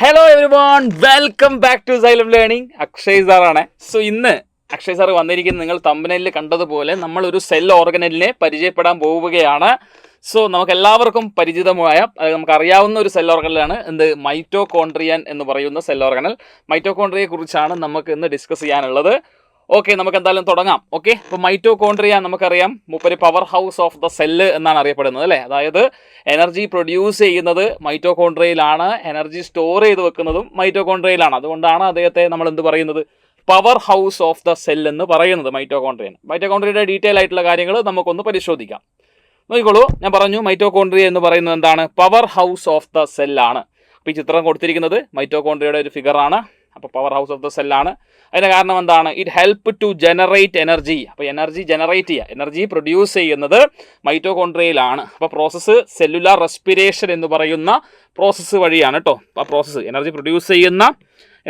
Hello everyone, welcome back to Xylem learning. Akshay സാറാണ്. So ഇന്ന് Akshay sir വന്നിരിക്കുന്നത് നിങ്ങൾ തമ്പനയിലിൽ കണ്ടതുപോലെ നമ്മളൊരു സെൽ ഓർഗനലിനെ പരിചയപ്പെടാൻ പോവുകയാണ്. സോ നമുക്ക് എല്ലാവർക്കും പരിചിതമായ നമുക്കറിയാവുന്ന ഒരു സെൽ ഓർഗനലാണ് മൈറ്റോകോൺട്രിയൻ എന്ന് പറയുന്ന സെൽ ഓർഗനൽ. മൈറ്റോകോൺട്രിയയെ കുറിച്ചാണ് നമുക്ക് ഇന്ന് ഡിസ്കസ് ചെയ്യാനുള്ളത്. ഓക്കെ, നമുക്ക് എന്തായാലും തുടങ്ങാം. ഓക്കെ, ഇപ്പോൾ മൈറ്റോകോൺട്രിയ നമുക്കറിയാം, മുപ്പര് power house of the cell എന്നാണ് അറിയപ്പെടുന്നത് അല്ലേ. അതായത് എനർജി പ്രൊഡ്യൂസ് ചെയ്യുന്നത് മൈറ്റോകോൺട്രിയയിലാണ്, എനർജി സ്റ്റോർ ചെയ്ത് വെക്കുന്നതും മൈറ്റോകോൺട്രിയയിലാണ്. അതുകൊണ്ടാണ് അദ്ദേഹത്തെ നമ്മൾ എന്ത് പറയുന്നത്, power house of the cell എന്ന് പറയുന്നത് മൈറ്റോകോൺട്രിയൻ. മൈറ്റോകോൺട്രിയയുടെ ഡീറ്റെയിൽ ആയിട്ടുള്ള കാര്യങ്ങൾ നമുക്കൊന്ന് പരിശോധിക്കാം. നോക്കിക്കോളൂ, ഞാൻ പറഞ്ഞു മൈറ്റോകോൺട്രിയ എന്ന് പറയുന്നത് എന്താണ്, പവർ ഹൗസ് ഓഫ് ദ സെല്ലാണ്. അപ്പോൾ ഈ ചിത്രം കൊടുത്തിരിക്കുന്നത് മൈറ്റോകോൺട്രിയയുടെ ഒരു ഫിഗറാണ്. അപ്പോൾ പവർ ഹൗസ് ഓഫ് ദ സെല്ലാണ്. അതിൻ്റെ കാരണം എന്താണ്, it help to generate energy. അപ്പോൾ എനർജി ജനറേറ്റ് ചെയ്യുക, എനർജി പ്രൊഡ്യൂസ് ചെയ്യുന്നത് മൈറ്റോകോൺട്രിയയിലാണ്. അപ്പോൾ പ്രോസസ്സ് സെല്ലുലാർ റെസ്പിറേഷൻ എന്ന് പറയുന്ന പ്രോസസ്സ് വഴിയാണ് കേട്ടോ. ആ പ്രോസസ്സ് എനർജി പ്രൊഡ്യൂസ് ചെയ്യുന്ന,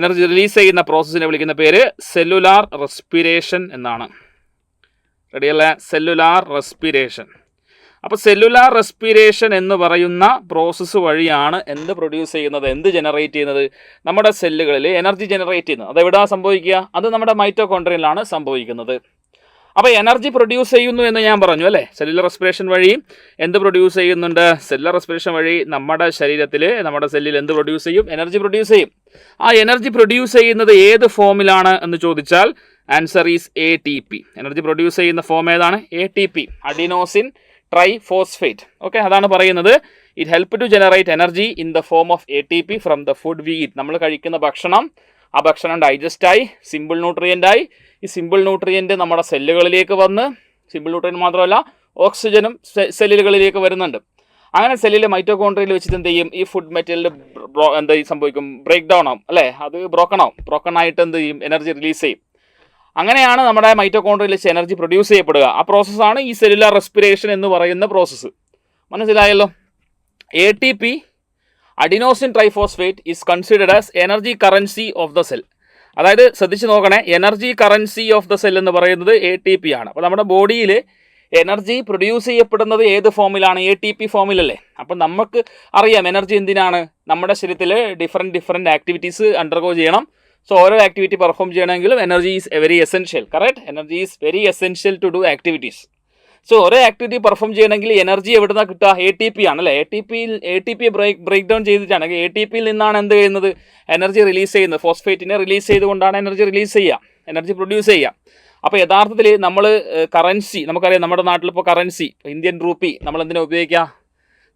എനർജി റിലീസ് ചെയ്യുന്ന പ്രോസസ്സിനെ വിളിക്കുന്ന പേര് സെല്ലുലാർ റെസ്പിറേഷൻ എന്നാണ്. റെഡിയല്ലേ, സെല്ലുലാർ റെസ്പിറേഷൻ. അപ്പോൾ സെല്ലുലാർ റെസ്പിറേഷൻ എന്ന് പറയുന്ന പ്രോസസ്സ് വഴിയാണ് എന്ത് പ്രൊഡ്യൂസ് ചെയ്യുന്നത്, എന്ത് ജനറേറ്റ് ചെയ്യുന്നത്, നമ്മുടെ സെല്ലുകളിൽ എനർജി ജനറേറ്റ് ചെയ്യുന്നത്. അതെവിടെയാണ് സംഭവിക്കുക, അത് നമ്മുടെ മൈറ്റോകോൺട്രിയയിലാണ് സംഭവിക്കുന്നത്. അപ്പോൾ എനർജി പ്രൊഡ്യൂസ് ചെയ്യുന്നു എന്ന് ഞാൻ പറഞ്ഞു അല്ലേ. സെല്ലുലാർ റെസ്പിറേഷൻ വഴി എന്ത് പ്രൊഡ്യൂസ് ചെയ്യുന്നുണ്ട്, സെല്ലുലാർ റെസ്പിറേഷൻ വഴി നമ്മുടെ ശരീരത്തിൽ, നമ്മുടെ സെല്ലിൽ എന്ത് പ്രൊഡ്യൂസ് ചെയ്യും, എനർജി പ്രൊഡ്യൂസ് ചെയ്യും. ആ എനർജി പ്രൊഡ്യൂസ് ചെയ്യുന്നത് ഏത് ഫോമിലാണ് എന്ന് ചോദിച്ചാൽ answer is ATP. Energy produce ചെയ്യുന്ന ഫോം ഏതാണ്, ATP, അഡിനോസിൻ ട്രൈഫോസ്ഫേറ്റ്. ഓക്കെ, അതാണ് പറയുന്നത് it help to generate energy in the form of ATP from the food we eat. നമ്മൾ കഴിക്കുന്ന ഭക്ഷണം, ആ ഭക്ഷണം ഡൈജസ്റ്റായി സിമ്പിൾ ന്യൂട്രിയൻ്റായി, ഈ സിമ്പിൾ ന്യൂട്രിയൻ്റ് നമ്മുടെ സെല്ലുകളിലേക്ക് വന്ന്, സിമ്പിൾ ന്യൂട്രിയൻ്റ് മാത്രമല്ല ഓക്സിജനും സെല്ലുകളിലേക്ക് വരുന്നുണ്ട്. അങ്ങനെ സെല്ലിലെ മൈറ്റോകോൺട്രിയയിൽ വെച്ചിട്ട് എന്ത് ചെയ്യും, ഈ ഫുഡ് മെറ്റീരിയൽ സംഭവിക്കും, ബ്രേക്ക് ഡൗൺ ആവും അല്ലേ, അത് ബ്രോക്കൺ ആയിട്ട് എന്ത് ചെയ്യും, എനർജി റിലീസ് ചെയ്യും. അങ്ങനെയാണ് നമ്മുടെ മൈറ്റോകോൺട്രിയയിൽ വെച്ച് എനർജി പ്രൊഡ്യൂസ് ചെയ്യപ്പെടുക. ആ പ്രോസസ്സാണ് ഈ സെല്ലുലാർ റെസ്പിറേഷൻ എന്ന് പറയുന്ന പ്രോസസ്സ്. മനസ്സിലായല്ലോ. ATP, adenosine triphosphate, is considered as energy currency of the cell. അതായത് ശ്രദ്ധിച്ച് നോക്കണേ, energy currency of the cell എന്ന് പറയുന്നത് ATP ആണ്. അപ്പോൾ നമ്മുടെ ബോഡിയിൽ എനർജി പ്രൊഡ്യൂസ് ചെയ്യപ്പെടുന്നത് ഏത് ഫോമിലാണ്, ATP ഫോമിലല്ലേ. അപ്പം നമുക്ക് അറിയാം എനർജി എന്തിനാണ്, നമ്മുടെ ശരീരത്തിൽ ഡിഫറെൻറ്റ് ആക്ടിവിറ്റീസ് അണ്ടർഗോ ചെയ്യണം. സോ ഓരോ ആക്ടിവിറ്റി പെർഫോം ചെയ്യണമെങ്കിലും energy is very essential. Correct, energy is very essential to do activities. So ഓരോ ആക്ടിവിറ്റി പെർഫോം ചെയ്യണമെങ്കിൽ എനർജി എവിടെ നിന്നാണ് കിട്ടുക, ATP ആണല്ലേ. ATP ബ്രേക്ക് ഡൗൺ ചെയ്തിട്ടാണെങ്കിൽ ATPയിൽ നിന്നാണ് എന്ത് ചെയ്യുന്നത്, എനർജി റിലീസ് ചെയ്യുന്നത്. ഫോസ്ഫേറ്റിനെ റിലീസ് ചെയ്തുകൊണ്ടാണ് എനർജി റിലീസ് ചെയ്യുക, എനർജി പ്രൊഡ്യൂസ് ചെയ്യുക. അപ്പോൾ യഥാർത്ഥത്തിൽ നമ്മൾ കറൻസി, നമുക്കറിയാം നമ്മുടെ നാട്ടിലിപ്പോൾ കറൻസി ഇന്ത്യൻ രൂപി നമ്മൾ എന്തിനാണ് ഉപയോഗിക്കുക,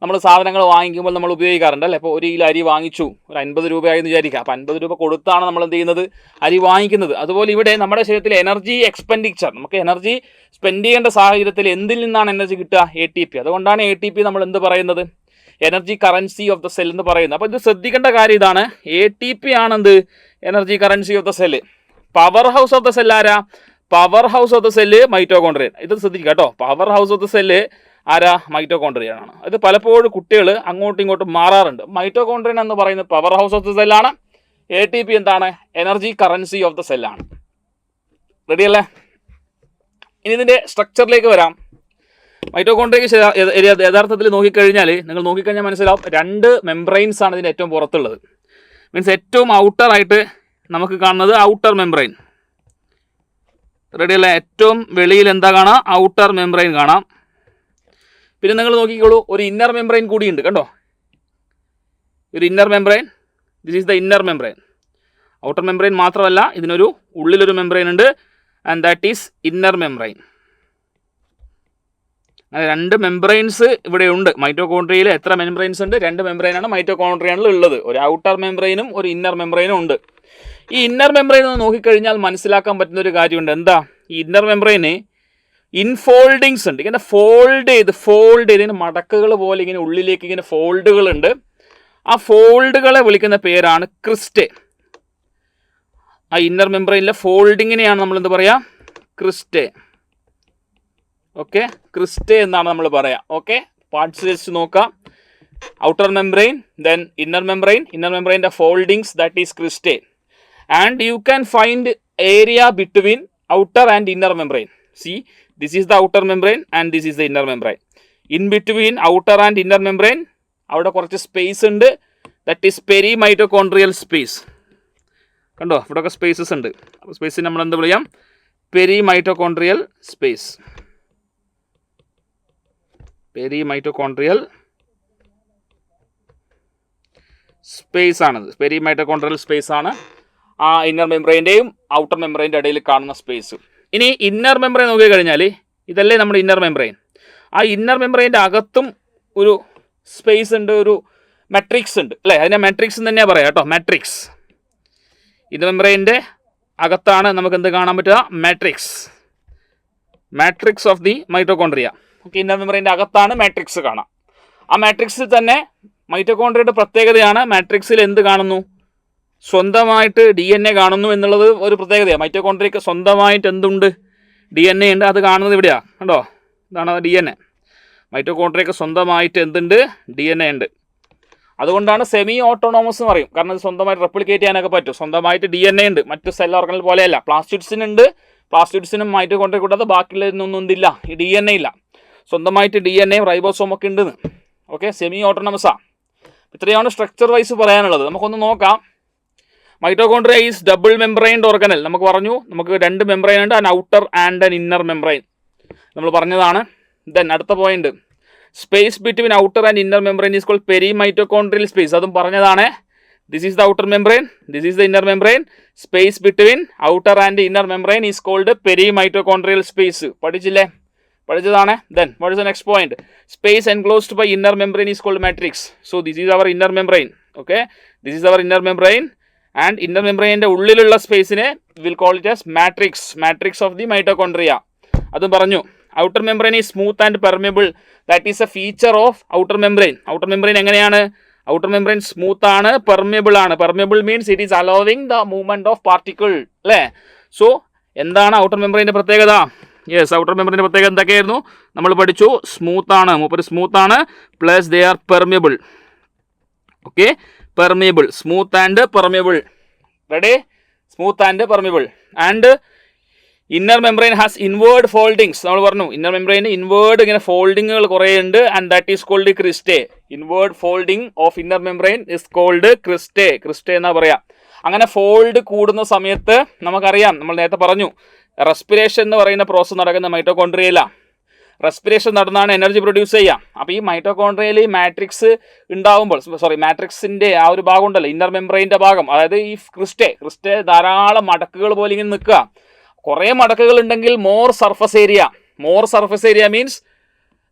നമ്മൾ സാധനങ്ങൾ വാങ്ങിക്കുമ്പോൾ നമ്മൾ ഉപയോഗിക്കാറുണ്ട് അല്ലേ. ഇപ്പോൾ 1 കിലോ അരി വാങ്ങിച്ചു, ഒരു 50 രൂപയായെന്ന് വിചാരിക്കുക. അപ്പോൾ 50 രൂപ കൊടുത്താണ് നമ്മൾ എന്ത് ചെയ്യുന്നത്, അരി വാങ്ങിക്കുന്നത്. അതുപോലെ ഇവിടെ നമ്മുടെ ശരീരത്തിൽ എനർജി എക്സ്പെൻഡിച്ചർ, നമുക്ക് എനർജി സ്പെൻഡ് ചെയ്യേണ്ട സാഹചര്യത്തിൽ എന്തിൽ നിന്നാണ് എനർജി കിട്ടുക, ATP. അതുകൊണ്ടാണ് ATP നമ്മൾ എന്ത് പറയുന്നത്, energy currency of the cell എന്ന് പറയുന്നത്. അപ്പോൾ ഇത് ശ്രദ്ധിക്കേണ്ട കാര്യം ഇതാണ്, ATP ആണെന്ത് energy currency of the cell. Power house of the cell ആരാ, power house of the cell mitochondrion. ഇത് ശ്രദ്ധിക്കുക കേട്ടോ, power house of the cell ആരാ, മൈറ്റോകോൺട്രിയൻ ആണ്. ഇത് പലപ്പോഴും കുട്ടികൾ അങ്ങോട്ടും ഇങ്ങോട്ടും മാറാറുണ്ട്. മൈറ്റോകോൺട്രിയൻ എന്ന് പറയുന്നത് പവർ ഹൗസ് ഓഫ് ദ സെല്ലാണ്, ATP എന്താണ്, എനർജി കറൻസി ഓഫ് ദ സെല്ലാണ്. റെഡിയല്ലേ. ഇനി ഇതിൻ്റെ സ്ട്രക്ചറിലേക്ക് വരാം. മൈറ്റോകോൺട്രിയയ്ക്ക് യഥാർത്ഥത്തിൽ നോക്കിക്കഴിഞ്ഞാൽ മനസ്സിലാവും, 2 മെംബ്രെയിൻസ് ആണ് ഇതിൻ്റെ ഏറ്റവും പുറത്തുള്ളത്. മീൻസ് ഏറ്റവും ഔട്ടറായിട്ട് നമുക്ക് കാണുന്നത് ഔട്ടർ മെംബ്രെയിൻ. റെഡിയല്ലേ, ഏറ്റവും വെളിയിൽ എന്താ കാണാം, ഔട്ടർ മെംബ്രെയിൻ കാണാം. പിന്നെ നിങ്ങൾ നോക്കിക്കോളൂ, ഒരു ഇന്നർ മെംബ്രെയിൻ കൂടിയുണ്ട് കണ്ടോ, ഒരു inner membrane. This is the inner membrane. Outer membrane മാത്രമല്ല, ഇതിനൊരു ഉള്ളിലൊരു മെംബ്രെയിൻ ഉണ്ട്, and that is inner membrane. അങ്ങനെ 2 മെംബ്രെയിൻസ് ഇവിടെ ഉണ്ട്. മൈറ്റോകോൺട്രിയയിൽ എത്ര മെംബ്രെയിൻസ് ഉണ്ട്, 2 മെംബ്രെയിനാണ് മൈറ്റോകോൺട്രിയയിൽ ഉള്ളത്. ഒരു ഔട്ടർ മെംബ്രെയിനും ഒരു ഇന്നർ മെംബ്രെയിനും ഉണ്ട്. ഈ ഇന്നർ മെംബ്രെയിൻ ഒന്ന് നോക്കിക്കഴിഞ്ഞാൽ മനസ്സിലാക്കാൻ പറ്റുന്ന ഒരു കാര്യമുണ്ട്. എന്താ, ഈ ഇന്നർ മെംബ്രെയിന് ഇൻഫോൾഡിങ്സ് ഉണ്ട്. ഇങ്ങനെ ഫോൾഡ് ചെയ്ത് ഇങ്ങനെ മടക്കുകൾ പോലെ ഇങ്ങനെ ഉള്ളിലേക്ക് ഇങ്ങനെ ഫോൾഡുകളുണ്ട്. ആ ഫോൾഡുകളെ വിളിക്കുന്ന പേരാണ് ക്രിസ്റ്റേ. ആ ഇന്നർ മെംബ്രെയിനിലെ ഫോൾഡിങ്ങിനെയാണ് നമ്മൾ എന്ത് പറയുക, ക്രിസ്റ്റേ. ഓക്കെ, ക്രിസ്റ്റേ എന്നാണ് നമ്മൾ പറയുക. ഓക്കെ, പാർട്സ് വെച്ച് നോക്കാം. ഔട്ടർ മെംബ്രെയിൻ, ദെൻ ഇന്നർ മെംബ്രെയിൻ്റെ foldings, that is cristae. And you can find area between outer and inner membrane. See, this is the outer membrane and this is the inner membrane. In between outer and inner membrane, അവിടെ കുറച്ച് space ഉണ്ട്. That is peri mitochondrial space. കണ്ടോ ഇവിടെയൊക്കെ spaces ഉണ്ട്. അപ്പോൾ സ്പേസിന് നമ്മൾ എന്ത് വിളിക്കാം? Peri mitochondrial space. Peri mitochondrial space ആണത്. പെരി മൈറ്റോകോൺട്രിയൽ സ്പേസ് ആണ് ആ ഇന്നർ മെംബ്രെയിൻ്റെയും ഔട്ടർ മെംബ്രെയിൻ്റെ ഇടയിൽ കാണുന്ന സ്പേസ്. ഇനി ഇന്നർ മെംബ്രെയിൻ നോക്കിക്കഴിഞ്ഞാൽ ഇതല്ലേ നമ്മുടെ ഇന്നർ മെംബ്രെയിൻ. ആ ഇന്നർ മെംബ്രെയിൻ്റെ അകത്തും ഒരു സ്പേസ് ഉണ്ട്, ഒരു മാട്രിക്സ് ഉണ്ട് അല്ലേ? അതിനെ മാട്രിക്സ് എന്ന് തന്നെയാണ് പറയാം കേട്ടോ. മാട്രിക്സ് ഇന്നർ മെംബ്രെയിൻ്റെ അകത്താണ് നമുക്ക് എന്ത് കാണാൻ പറ്റുക? Matrix of the mitochondria. Okay, inner മെംബ്രെയിൻ്റെ അകത്താണ് മാട്രിക്സ് കാണാം. ആ മാട്രിക്സിൽ തന്നെ മൈറ്റോകോൺട്രിയയുടെ പ്രത്യേകതയാണ് മാട്രിക്സിൽ എന്ത് കാണുന്നു? സ്വന്തമായിട്ട് DNA കാണുന്നു എന്നുള്ളത് ഒരു പ്രത്യേകതയാണ്. മൈറ്റോകോൺട്രിയക്ക് സ്വന്തമായിട്ട് എന്തുണ്ട്? DNA ഉണ്ട്. അത് കാണുന്നത് ഇവിടെയാണ് കണ്ടോ, ഇതാണ് DNA. മൈറ്റോകോൺട്രിയക്ക് സ്വന്തമായിട്ട് എന്തുണ്ട്? DNA ഉണ്ട്. അതുകൊണ്ടാണ് സെമി ഓട്ടോണോമസ് എന്ന് പറയും. കാരണം ഇത് സ്വന്തമായിട്ട് റെപ്ലിക്കേറ്റ് ചെയ്യാനൊക്കെ പറ്റും. സ്വന്തമായിട്ട് DNA ഉണ്ട്. മറ്റു സെൽ ഓർഗനൽ പോലെയല്ല. പ്ലാസ്റ്റിഡ്സിനുണ്ട്. പ്ലാസ്റ്റിഡ്സിനും മൈറ്റോകോൺട്രിയ കൂടാതെ ബാക്കിയുള്ളതിനൊന്നും എന്തില്ല, ഈ DNA ഇല്ല. സ്വന്തമായിട്ട് DNA റൈബോസോം ഒക്കെ ഉണ്ടെന്ന്. ഓക്കെ, സെമി ഓട്ടോണമസാണ്. ഇത്രയാണ് സ്ട്രക്ചർ വൈസ് പറയാനുള്ളത്. നമുക്കൊന്ന് നോക്കാം. Mitochondria is double membraned organelle. നമുക്ക് പറഞ്ഞു നമുക്ക് 2 മെംബ്രെയിൻ ഉണ്ട്, an outer and an inner membrane നമ്മൾ പറഞ്ഞതാണ്. ദെൻ അടുത്ത point, space between outer and inner membrane is called peri mitochondrial space. അതും പറഞ്ഞതാണ്. This is the outer membrane, this is the inner membrane. Space between outer and inner membrane is called peri mitochondrial space. പഠിച്ചില്ലേ? പഠിച്ചതാണ്. Then what is the next point? Space enclosed by inner membrane is called matrix. So this is our inner membrane. Okay, this is our inner membrane. And inner മെംബ്രെയിൻ്റെ ഉള്ളിലുള്ള സ്പേസിനെ will call it as matrix of the mitochondria. അതും പറഞ്ഞു. Outer membrane is smooth and permeable. That is a feature of outer membrane. Outer membrane എങ്ങനെയാണ്? Outer membrane smooth ആണ്, permeable ആണ്. Permeable means it is allowing the movement of particle അല്ലേ? So എന്താണ് outer മെംബ്രെയിൻ്റെ പ്രത്യേകത? Yes, outer മെംബ്രെയിൻ്റെ പ്രത്യേകത എന്തൊക്കെയായിരുന്നു? നമ്മൾ പഠിച്ചു. സ്മൂത്ത് ആണ്, സ്മൂത്ത് ആണ്, plus they are permeable. Okay, permeable, smooth and permeable. Ready? Smooth and permeable. And inner membrane has inward foldings. നമ്മൾ പറഞ്ഞു ഇന്നർ മെംബ്രെയിന് ഇൻവേർഡ് ഇങ്ങനെ ഫോൾഡിങ്ങുകൾ കുറേ ഉണ്ട്. And that is called cristae. Inward folding of inner membrane is called cristae. എന്നാ പറയാം. അങ്ങനെ ഫോൾഡ് കൂടുന്ന സമയത്ത് നമുക്കറിയാം, നമ്മൾ നേരത്തെ പറഞ്ഞു, റെസ്പിറേഷൻ എന്ന് പറയുന്ന പ്രോസസ്സ് നടക്കുന്ന മൈറ്റോകോൺട്രിയയിലാണ്. റെസ്പിറേഷൻ നടന്നാണ് എനർജി പ്രൊഡ്യൂസ് ചെയ്യുക. അപ്പോൾ ഈ മൈറ്റോകോൺട്രിയയിൽ ഈ മാട്രിക്സ് ഉണ്ടാകുമ്പോൾ, മാട്രിക്സിൻ്റെ ആ ഒരു ഭാഗം ഉണ്ടല്ലോ, ഇന്നർ മെംബ്രെയിൻ്റെ ഭാഗം, അതായത് ഈ ക്രിസ്റ്റേ ധാരാളം മടക്കുകൾ പോലെ ഇങ്ങനെ നിൽക്കുക. കുറേ മടക്കുകൾ ഉണ്ടെങ്കിൽ more surface area means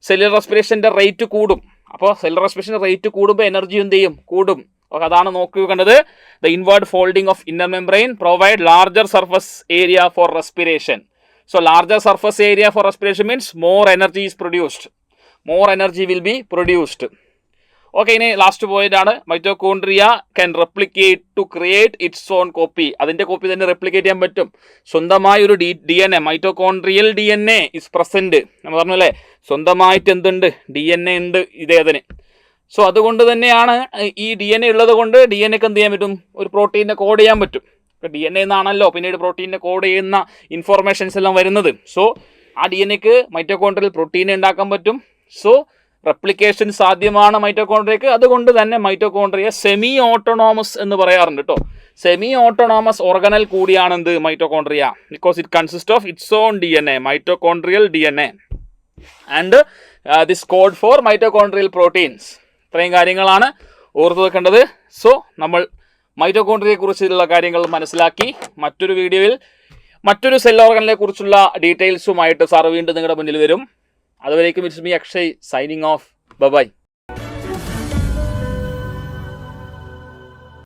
cellular റെസ്പിറേഷൻ്റെ റേറ്റ് കൂടും. അപ്പോൾ സെല്ലുലർ റെസ്പിറേഷൻ്റെ റേറ്റ് കൂടുമ്പോൾ എനർജി എന്ത് ചെയ്യും? കൂടും. ഓക്കെ, അതാണ് നോക്കിക്കേണ്ടത്. The inward folding of inner membrane provide larger surface area for respiration. So larger surface area for respiration means more energy is produced. More energy will be produced. Okay, ഇനി last point ആണ്. Mitochondria can replicate to create its own copy. അതിൻ്റെ copy തന്നെ replicate ചെയ്യാൻ പറ്റും. സ്വന്തമായ ഒരു DNA, mitochondrial DNA is present. നമ്മൾ പറഞ്ഞല്ലേ, സ്വന്തമായിട്ട് എന്തുണ്ട്? DNA ഉണ്ട് ഇതേതിന്. സോ അതുകൊണ്ട് തന്നെയാണ് ഈ DNA ഉള്ളത് കൊണ്ട് DNAക്ക് എന്ത് ചെയ്യാൻ പറ്റും? ഒരു പ്രോട്ടീനെ കോഡ് ചെയ്യാൻ പറ്റും. DNA എന്നാണല്ലോ പിന്നീട് പ്രോട്ടീനെ കോഡ് ചെയ്യുന്ന ഇൻഫോർമേഷൻസ് എല്ലാം വരുന്നത്. സോ ആ DNAക്ക് മൈറ്റോകോൺട്രിയൽ പ്രോട്ടീനെ ഉണ്ടാക്കാൻ പറ്റും. സോ റെപ്ലിക്കേഷൻ സാധ്യമാണ് മൈറ്റോകോൺട്രിയക്ക്. അതുകൊണ്ട് തന്നെ മൈറ്റോകോൺട്രിയ സെമി ഓട്ടോണോമസ് എന്ന് പറയാറുണ്ട് കേട്ടോ. സെമി ഓട്ടോണോമസ് ഓർഗനൽ കൂടിയാണ് എന്ത്? Mitochondria. Because it consist of its own DNA, mitochondrial DNA, and this code for mitochondrial proteins. ഇത്രയും കാര്യങ്ങളാണ് ഓർത്തു വെക്കേണ്ടത്. സോ നമ്മൾ മൈറ്റോകോൺട്രിയയെ കുറിച്ചുള്ള കാര്യങ്ങൾ മനസ്സിലാക്കി. മറ്റൊരു വീഡിയോയിൽ മറ്റൊരു സെൽ ഓർഗനെ കുറിച്ചുള്ള ഡീറ്റെയിൽസുമായിട്ട് സാർ വീണ്ടും നിങ്ങളുടെ മുന്നിൽ വരും. അതുവരേക്കും it's me Akshay signing off. By.